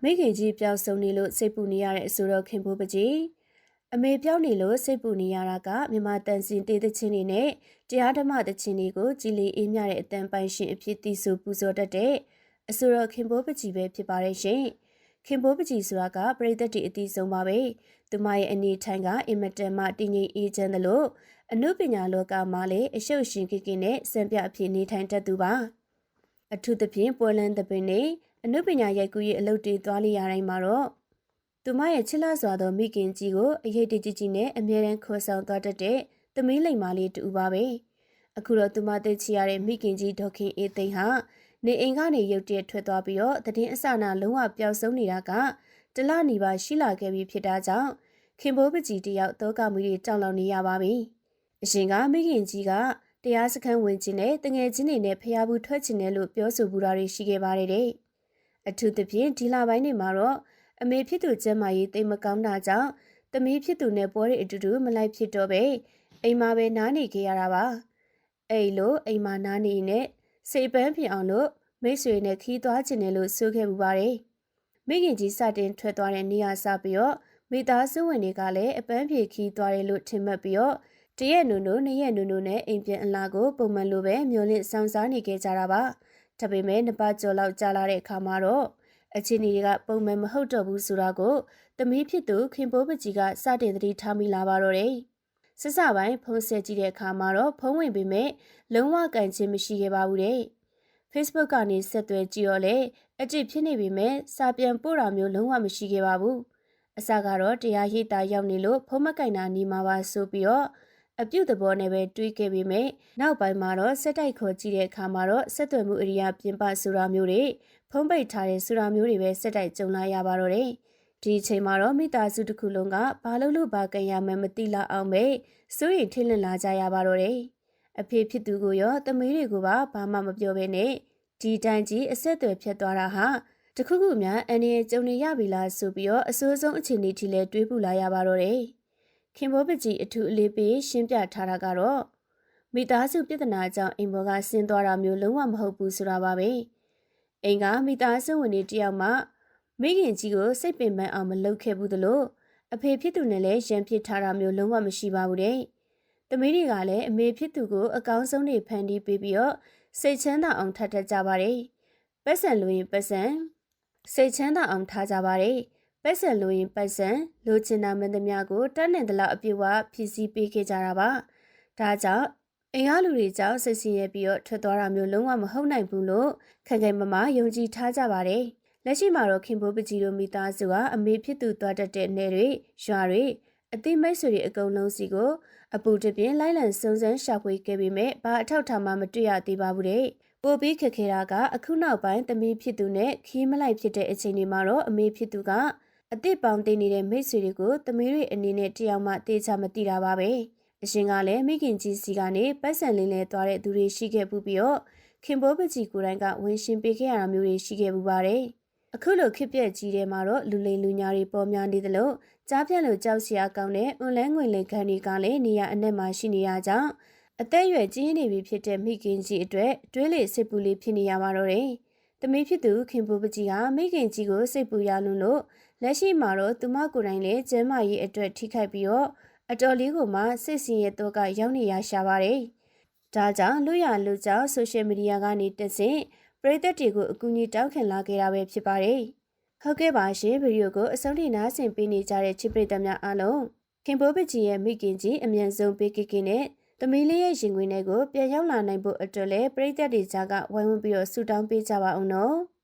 မိခင်ကြီးပျောက်ဆုံးနေလို့စိတ်ပူနေရတဲ့အဆိုတော်ခင်ဖိုးပကြီးအမေပြောင်းနေလို့စိတ်ပူနေရတာကမြန်မာတန်စင်တေးသချင်းတွေနဲ့တရားဓမ္မသချင်းတွေကိုကြည်လီအေးမြတဲ့အတန်ပိုင်ရှင်အဖြစ်တည်ဆူပူဇော်တတ်တဲ့အဆိုတော်ခင်ဖိုးပကြီးပဲဖြစ်ပါတယ်ရှင်ခင်ဖိုးပကြီးဆိုတာကပရိသတ်တွေအတီးဆုံးပါပဲသူမရဲ့အနေထိုင်ကအင်မတန်မှတည်ငြိမ်အေးချမ်းသလိုအနုပညာလောကမှာလည်းအရှုပ်ရှင်ကိကိနဲ့စံပြအဖြစ်နေထိုင်တတ်သူပါအထူးသဖြင့်ပွဲလန်းသပင်နဲ့အနုပညာရိုက်ကူးရေးအလုပ်တွေသွားလိရတိုင်းမှာတော့သူမရဲ့ချစ်လစွာသောမိခင်ကြီးကိုအရေးတကြီးကြီးနဲ့အမြဲတမ်းခေါ်ဆောင်သွားတတ်တဲ့သမီးလိမ္မာလေးတူပါပဲအခုတော့သူမသိချရတဲ့မိခင်ကြီးဒေါခင်အေးသိန်းဟာနေအိမ်ကနေရုတ်တရက်ထွက်သွားပြီးတော့တည်င်းအစနာလုံးဝပျောက်ဆုံးနေတာကတလနီပါရှိလာခဲ့ပြီဖြစ်တာကြောင့်ခင်ဖိုးပကြီးတယောက်တောကမူတွေတောင်းလောင်နေရပါပြီအရှင်ကမိခင်ကြီးကတရားစခန်းဝင်ခြင်းနဲ့တငယ်ချင်းတွေနဲ့ဖျားဘူးထွက်ခြင်းနဲ့လို့ပြောဆိုမှုတွေရှိခဲ့ပါတယ်တဲ့အထူးသဖြင့်ဒီလပိုင်းတွေမှာတော့အမေဖြစ်သူကျမ်းမာရေးတိတ်မကောင်းတာကြောင့်သမီးဖြစ်သူနဲ့ပွဲတွေအတူတူမလိုက်ဖြစ်တော့ပဲအိမ်မှာပဲနားနေခဲ့ရတာပါအဲ့လိုအိမ်မှာနားနေနဲ့စိတ်ပန်းဖြစ်အောင်လို့မိတ်ဆွေနဲ့ခီးသွားခြင်းနဲ့လို့ဆိုခဲ့ပူပါတယ်မိခင်ကြီးစတင်ထွက်သွားတဲ့နေရာစပြီးတော့မိသားစုဝင်တွေကလည်းအပန်းဖြေခီးသွားတယ်လို့ထင်မှတ်ပြီးတော့တရက်နုံနုံနှစ်ရက်နုံနုံနဲ့အိမ်ပြန်အလာကိုပုံမှန်လိုပဲမျိုးလင့်ဆောင်စားနေခဲ့ကြတာပါဒါပေမဲ့နှစ်ပတ်ကျော်လောက်ကြာလာတဲ့အခါမှာတော့အချင်းကြီးကပုံမှန်မဟုတ်တော့ဘူးဆိုတာကိုသမီးဖြစ်သူခင်ပိုးပကြီးကစတင်သတိထားမိလာပါတော့တယ်။စစပိုင်းဖုန်းဆက်ကြည့်တဲ့အခါမှာတော့ဖုန်းဝင်ပေမဲ့လုံးဝကန်ချင်းမရှိခဲ့ပါဘူးတဲ့။ Facebook ကနေဆက်သွယ်ကြည့်တော့လေအကြည့်ဖြစ်နေပေမဲ့စာပြန်ပို့တာမျိုးလုံးဝမရှိခဲ့ပါဘူး။အစကတော့တရားရိပ်တာရောက်နေလို့ဖုန်းမကင်တာနေမှာပါဆိုပြီးတော့အပြုတ်သဘောနဲ့ပဲတွေးခဲ့ပေမဲ့နောက်ပိုင်းမှာတော့စက်တိုက်ခေါ်ကြည့်တဲ့အခါမှာတော့ဆက်သွယ်မှုအရိယာပြင်ပဆိုတာမျိုးတွေဖုံးပိတ်ထားတဲ့ဆိုတာမျိုးတွေပဲစက်တိုက်ကြုံလာရပါတော့တယ်ဒီအချိန်မှာတော့မိသားစုတစ်ခုလုံးကဘာလို့ဘာကြံရမှန်းမသိလောက်အောင်ပဲစိုးရိမ်ထိတ်လန့်လာကြရပါတော့တယ်အဖေဖြစ်သူကိုရောသမီးတွေကိုပါဘာမှမပြောဘဲနဲ့ဒီတိုင်းကြီးအဆက်အသွယ်ဖြတ်သွားတာဟာတခုခုများအန်ဒီရဲ့ကြုံနေရပြီလားဆိုပြီးတော့အဆိုးဆုံးအခြေအနေထိလဲတွေးပူလာရပါတော့တယ်ခင်ဘောပကြီးအထူးအလေးပေးရှင်းပြထားတာကတော့မိသားစုပြဿနာကြောင့်အိမ်ပေါ်ကဆင်းသွားတာမျိုးလုံးဝမဟုတ်ဘူးဆိုတာပါပဲအိမ်ကမိသားစုဝင်တွေတယောက်မှမိခင်ကြီးကိုစိတ်ပင်ပန်းအောင်မလုပ်ခဲ့ဘူးသလိုအဖေဖြစ်သူနဲ့လည်းရန်ဖြစ်ထားတာမျိုးလုံးဝမရှိပါဘူးတဲ့သမီးတွေကလည်းအမေဖြစ်သူကိုအကောင်းဆုံးနေဖန်တီးပေးပြီးတော့စိတ်ချမ်းသာအောင်ထားတတ်ကြပါတယ်ပတ်စံလိုရင်ပတ်စံစိတ်ချမ်းသာအောင်ထားကြပါတယ်ပတ်စံလိုရင်ပတ်စံလိုချင်တာမှန်သမျှကိုတတ်နိုင်သလောက်အပြည့်အဝဖြည့်ဆည်းပေးခဲ့ကြတာပါဒါကြောင့်အိမ်ကလူတွေကြောင့်စိတ်ဆင်းရဲပြီးတော့ထွက်သွားတာမျိုးလုံးဝမဟုတ်နိုင်ဘူးလို့ခိုင်ခိုင်မာမာယုံကြည်ထားကြပါတယ်လက်ရှိမှာတော့ခင်ဖိုးပကြီးတို့မိသားစုကအမေဖြစ်သူသွားတတ်တဲ့နယ်တွေရွာတွေအသိမိတ်ဆွေတွေအကုန်လုံးစီကိုအပူတပြင်းလိုက်လံစုံစမ်းရှာဖွေခဲ့ပေမဲ့ဘာအထောက်အထားမှမတွေ့ရသေးပါဘူးတဲ့ပိုပြီးခက်ခဲတာကအခုနောက်ပိုင်းသမီးဖြစ်သူနဲ့ခီးမလိုက်ဖြစ်တဲ့အချိန်တွေမှာတော့အမေဖြစ်သူကအသစ်ပေါင်းတင်နေတဲ့မိတ်ဆွေတွေကိုသမီးတွေအနေနဲ့တယောက်မှတေချာမသိတာပါပဲအရှင်ကလည်းမိခင်ကြီးစီကနေပတ်စံလင်းလဲသွားတဲ့သူတွေရှိခဲ့ပြီးတော့ခင်ဘောပကြီးကိုယ်တိုင်ကဝင်ရှင်ပေးခဲ့ရတာမျိုးတွေရှိခဲ့ပူပါတယ်အခုလိုခစ်ပြက်ကြီးထဲမှာတော့လူလိမ်လူညာတွေပေါ်များနေသလိုကြားပြန့်လို့ကြောက်စရာကောင်းတဲ့အွန်လိုင်းငွေလိမ်ခံတွေကလည်းနေရအနက်မှာရှိနေရကြောင်းအသက်အရွယ်ကြီးနေပြီဖြစ်တဲ့မိခင်ကြီးအတွက်တွေးလေစိတ်ပူလေးဖြစ်နေရပါတော့တယ်။သမီးဖြစ်သူခင်ဖိုးပကြီးဟာမိခင်ကြီးကိုစိတ်ပူရလွန်းလို့လက်ရှိမှာတော့သူမကိုယ်တိုင်လည်းကျန်းမာရေးအတွက်ထိခိုက်ပြီးတော့အတော်လေးကိုမှစိတ်ဆင်းရဲတော့ကရောက်နေရရှာပါတယ်။ဒါကြောင့်လူရလူကြောင့်ဆိုရှယ်မီဒီယာကနေတဆင့်ပရိသတ်တွေကိုအကူအညီတောင်းခံလာခဲ့တာပဲဖြစ်ပါတယ်။ဟုတ်ကဲ့ပါရှင်ဗီဒီယိုကိုအဆုံးထိနားဆင်ပေးနေကြတဲ့ချစ်ပရိသတ်များအားလုံးခင်ဖိုးပကြီးရဲ့မိခင်ကြီးအမြန်ဆုံးပေးကနဲ့သမီးလေးရဲ့ရင်ခွင်ထဲကိုပြန်ရောက်လာနိုင်ဖို့အတွက်လည်းပရိသတ်တွေကြားကဝိုင်းဝန်းပြီးတော့ဆုတောင်းပေးကြပါအောင်နော်။